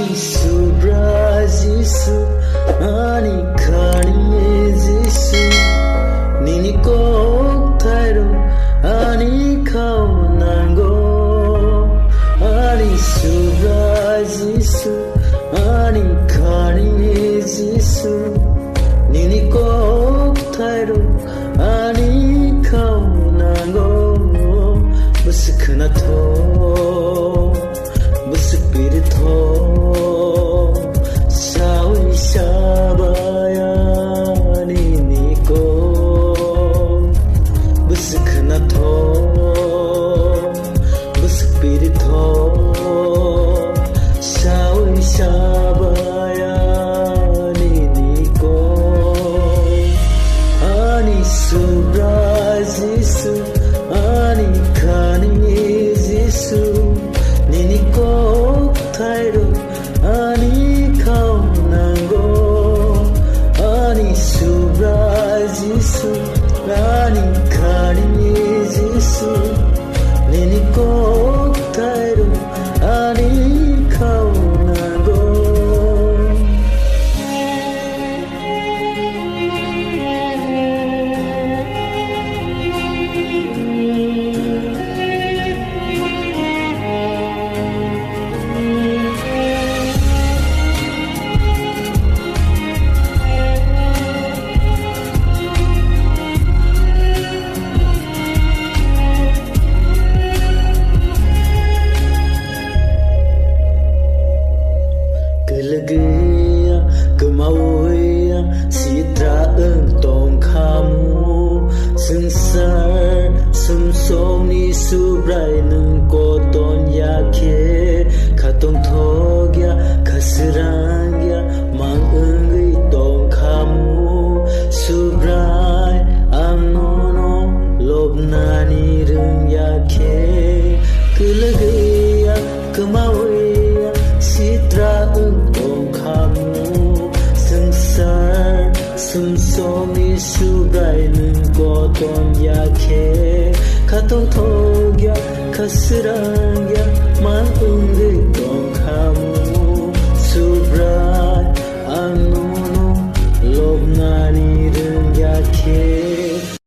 Jisu, ani khani Jisu, nini kok thairo, ani khao nango, ani surprise Jisu, ani khani Jisu, nini kok thairo, ani khao nango, buskna tho, buspiri tho. Ani khani Jisu, nini kok thairo, ani khao nango. Lagaya kemauya sitra tong kamu sengsar semsom ni subrai nung koton yake katong thogya khasrangya mang engai tong kamu subrai amnono lobnani rung yake lagaya kemauya sitra tong kamu sengsar semsom ni subrai nung koton yake katong thogya khasrangya mang